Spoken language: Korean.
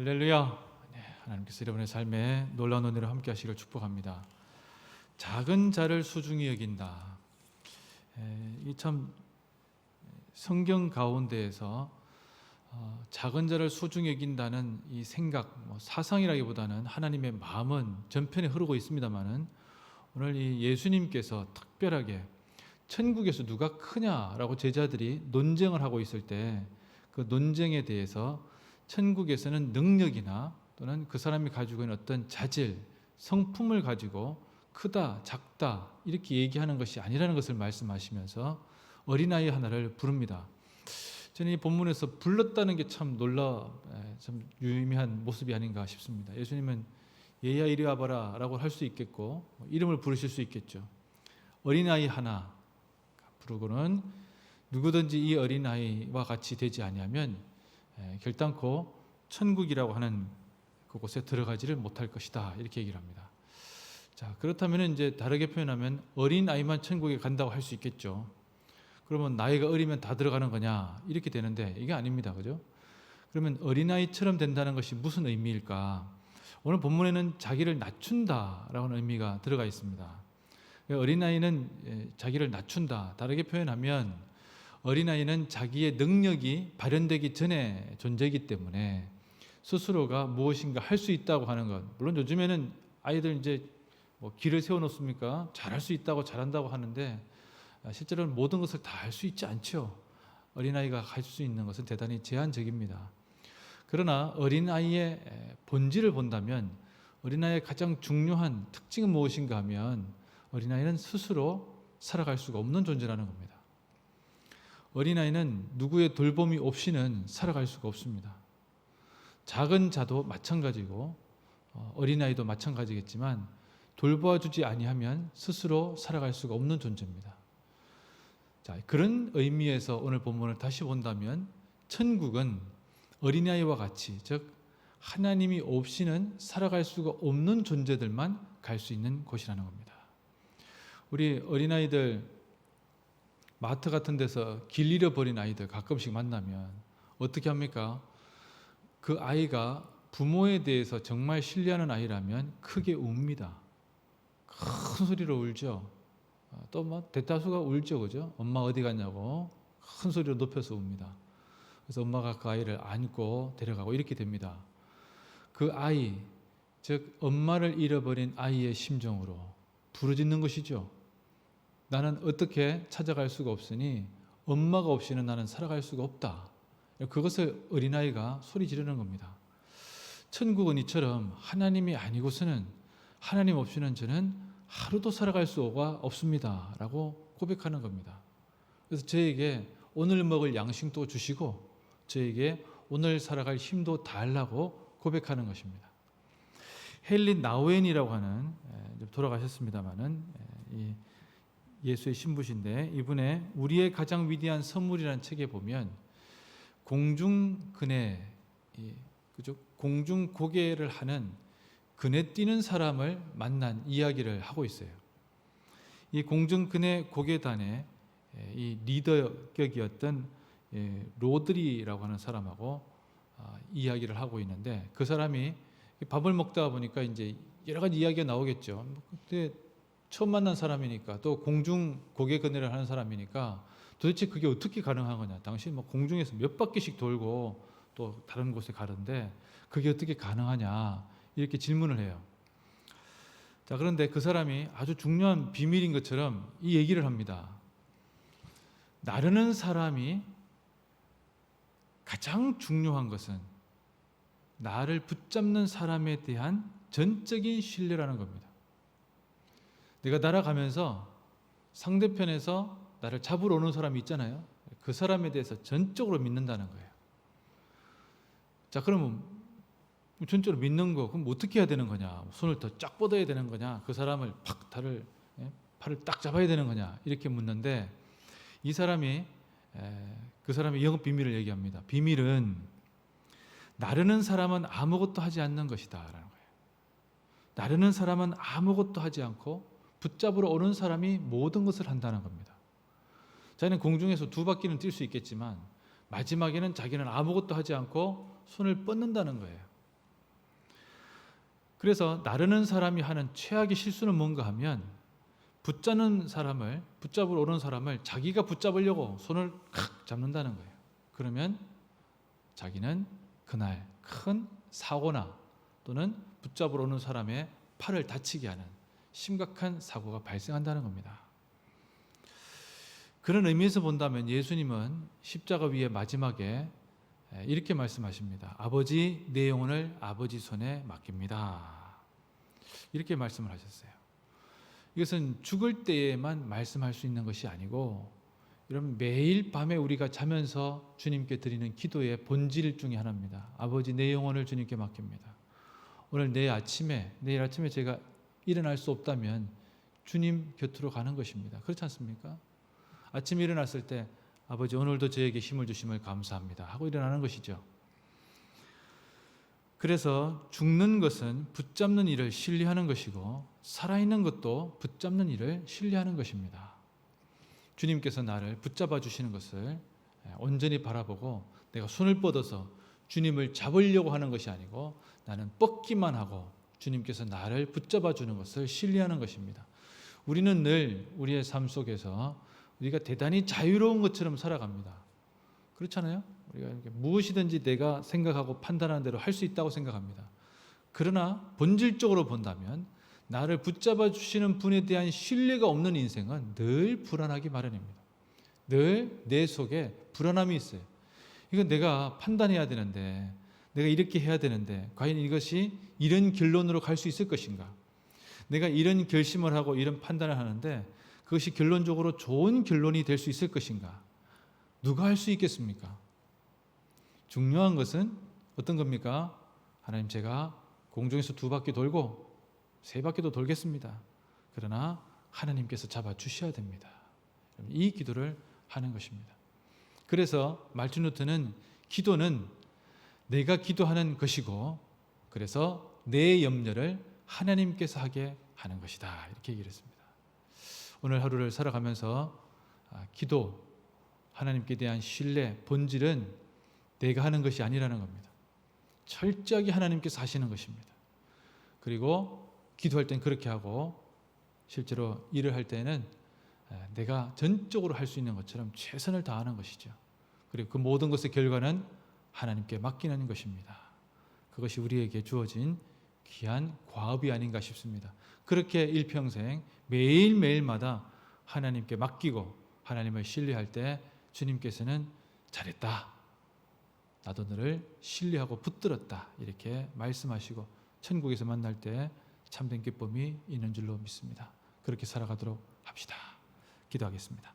할렐루야. 네, 하나님께서 여러분의 삶에 놀라운 은혜로 함께 하시기를 축복합니다. 작은 자를 소중히 여긴다. 이 참 성경 가운데에서 작은 자를 소중히 여긴다는 이 생각, 사상이라기보다는 하나님의 마음은 전편에 흐르고 있습니다만은 오늘 이 예수님께서 특별하게 천국에서 누가 크냐라고 제자들이 논쟁을 하고 있을 때 그 논쟁에 대해서 천국에서는 능력이나 또는 그 사람이 가지고 있는 어떤 자질, 성품을 가지고 크다, 작다 이렇게 얘기하는 것이 아니라는 것을 말씀하시면서 어린아이 하나를 부릅니다. 저는 이 본문에서 불렀다는 게 참 참 유의미한 모습이 아닌가 싶습니다. 예수님은 얘야 이리 와봐라 라고 할 수 있겠고 이름을 부르실 수 있겠죠. 어린아이 하나 부르고는 누구든지 이 어린아이와 같이 되지 아니하면 결단코 천국이라고 하는 그곳에 들어가지를 못할 것이다 이렇게 얘기를 합니다. 자, 그렇다면 이제 다르게 표현하면 어린아이만 천국에 간다고 할 수 있겠죠. 그러면 나이가 어리면 다 들어가는 거냐 이렇게 되는데 이게 아닙니다. 그죠? 그러면 어린아이처럼 된다는 것이 무슨 의미일까? 오늘 본문에는 자기를 낮춘다라는 의미가 들어가 있습니다. 어린아이는 자기를 낮춘다. 다르게 표현하면 어린아이는 자기의 능력이 발현되기 전에 존재이기 때문에 스스로가 무엇인가 할 수 있다고 하는 것. 물론 요즘에는 아이들 이제 길을 세워놓습니까? 잘할 수 있다고 잘한다고 하는데 실제로는 모든 것을 다 할 수 있지 않죠. 어린아이가 할 수 있는 것은 대단히 제한적입니다. 그러나 어린아이의 본질을 본다면 어린아이의 가장 중요한 특징은 무엇인가 하면 어린아이는 스스로 살아갈 수가 없는 존재라는 겁니다. 어린아이는 누구의 돌봄이 없이는 살아갈 수가 없습니다. 작은 자도 마찬가지고 어린아이도 마찬가지겠지만 돌보아주지 아니하면 스스로 살아갈 수가 없는 존재입니다. 자, 그런 의미에서 오늘 본문을 다시 본다면 천국은 어린아이와 같이 즉 하나님이 없이는 살아갈 수가 없는 존재들만 갈 수 있는 곳이라는 겁니다. 우리 어린아이들 마트 같은 데서 길 잃어버린 아이들 가끔씩 만나면 어떻게 합니까? 그 아이가 부모에 대해서 정말 신뢰하는 아이라면 크게 웁니다. 큰 소리로 울죠. 또 대다수가 울죠, 그죠? 엄마 어디 갔냐고 큰 소리로 높여서 웁니다. 그래서 엄마가 그 아이를 안고 데려가고 이렇게 됩니다. 그 아이, 즉 엄마를 잃어버린 아이의 심정으로 부르짖는 것이죠. 나는 어떻게 찾아갈 수가 없으니 엄마가 없이는 나는 살아갈 수가 없다. 그것을 어린아이가 소리 지르는 겁니다. 천국은 이처럼 하나님이 아니고서는 하나님 없이는 저는 하루도 살아갈 수가 없습니다 라고 고백하는 겁니다. 그래서 저에게 오늘 먹을 양식도 주시고 저에게 오늘 살아갈 힘도 달라고 고백하는 것입니다. 헨리 나우엔이라고 하는 돌아가셨습니다마는 이 예수의 신부신데 이분의 우리의 가장 위대한 선물이라는 책에 보면 공중근해, 공중고개를 하는 그네 뛰는 사람을 만난 이야기를 하고 있어요. 이 공중근해 고개단의 이 리더격이었던 로드리라고 하는 사람하고 이야기를 하고 있는데 그 사람이 밥을 먹다가 보니까 이제 여러 가지 이야기가 나오겠죠. 그때 처음 만난 사람이니까 또 공중 고개 근해를 하는 사람이니까 도대체 그게 어떻게 가능한 거냐. 당시 공중에서 몇 바퀴씩 돌고 또 다른 곳에 가는데 그게 어떻게 가능하냐 이렇게 질문을 해요. 자, 그런데 그 사람이 아주 중요한 비밀인 것처럼 이 얘기를 합니다. 나르는 사람이 가장 중요한 것은 나를 붙잡는 사람에 대한 전적인 신뢰라는 겁니다. 내가 날아가면서 상대편에서 나를 잡으러 오는 사람이 있잖아요. 그 사람에 대해서 전적으로 믿는다는 거예요. 자, 그러면 전적으로 믿는 거 그럼 어떻게 해야 되는 거냐? 손을 더 쫙 뻗어야 되는 거냐? 그 사람을 팔을 딱 잡아야 되는 거냐? 이렇게 묻는데 이 사람이 그 사람의 영업 비밀을 얘기합니다. 비밀은 나르는 사람은 아무것도 하지 않는 것이다 라는 거예요. 나르는 사람은 아무것도 하지 않고 붙잡으러 오는 사람이 모든 것을 한다는 겁니다. 자기는 공중에서 2바퀴는 뛸 수 있겠지만 마지막에는 자기는 아무것도 하지 않고 손을 뻗는다는 거예요. 그래서 나르는 사람이 하는 최악의 실수는 뭔가 하면 붙잡으러 오는 사람을 자기가 붙잡으려고 손을 칵 잡는다는 거예요. 그러면 자기는 그날 큰 사고나 또는 붙잡으러 오는 사람의 팔을 다치게 하는 심각한 사고가 발생한다는 겁니다. 그런 의미에서 본다면 예수님은 십자가 위에 마지막에 이렇게 말씀하십니다. 아버지, 내 영혼을 아버지 손에 맡깁니다. 이렇게 말씀을 하셨어요. 이것은 죽을 때에만 말씀할 수 있는 것이 아니고 여러분 매일 밤에 우리가 자면서 주님께 드리는 기도의 본질 중에 하나입니다. 아버지, 내 영혼을 주님께 맡깁니다. 오늘 내일 아침에 제가 일어날 수 없다면 주님 곁으로 가는 것입니다. 그렇지 않습니까? 아침에 일어났을 때 아버지, 오늘도 저에게 힘을 주심을 감사합니다 하고 일어나는 것이죠. 그래서 죽는 것은 붙잡는 일을 신뢰하는 것이고 살아있는 것도 붙잡는 일을 신뢰하는 것입니다. 주님께서 나를 붙잡아 주시는 것을 온전히 바라보고 내가 손을 뻗어서 주님을 잡으려고 하는 것이 아니고 나는 뻗기만 하고 주님께서 나를 붙잡아 주는 것을 신뢰하는 것입니다. 우리는 늘 우리의 삶 속에서 우리가 대단히 자유로운 것처럼 살아갑니다. 그렇잖아요? 우리가 이렇게 무엇이든지 내가 생각하고 판단하는 대로 할 수 있다고 생각합니다. 그러나 본질적으로 본다면 나를 붙잡아 주시는 분에 대한 신뢰가 없는 인생은 늘 불안하기 마련입니다. 늘 내 속에 불안함이 있어요. 이건 내가 판단해야 되는데, 내가 이렇게 해야 되는데 과연 이것이 이런 결론으로 갈 수 있을 것인가? 내가 이런 결심을 하고 이런 판단을 하는데 그것이 결론적으로 좋은 결론이 될 수 있을 것인가? 누가 할 수 있겠습니까? 중요한 것은 어떤 겁니까? 하나님, 제가 공중에서 2바퀴 돌고 3바퀴도 돌겠습니다. 그러나 하나님께서 잡아주셔야 됩니다. 이 기도를 하는 것입니다. 그래서 말틴 루터는 기도는 내가 기도하는 것이고 그래서 내 염려를 하나님께서 하게 하는 것이다. 이렇게 얘기를 했습니다. 오늘 하루를 살아가면서 기도, 하나님께 대한 신뢰, 본질은 내가 하는 것이 아니라는 겁니다. 철저하게 하나님께서 하시는 것입니다. 그리고 기도할 땐 그렇게 하고 실제로 일을 할 때는 내가 전적으로 할 수 있는 것처럼 최선을 다하는 것이죠. 그리고 그 모든 것의 결과는 하나님께 맡기는 것입니다. 그것이 우리에게 주어진 귀한 과업이 아닌가 싶습니다. 그렇게 일평생 매일매일마다 하나님께 맡기고 하나님을 신뢰할 때 주님께서는 잘했다, 나도 너를 신뢰하고 붙들었다 이렇게 말씀하시고 천국에서 만날 때 참된 기쁨이 있는 줄로 믿습니다. 그렇게 살아가도록 합시다. 기도하겠습니다.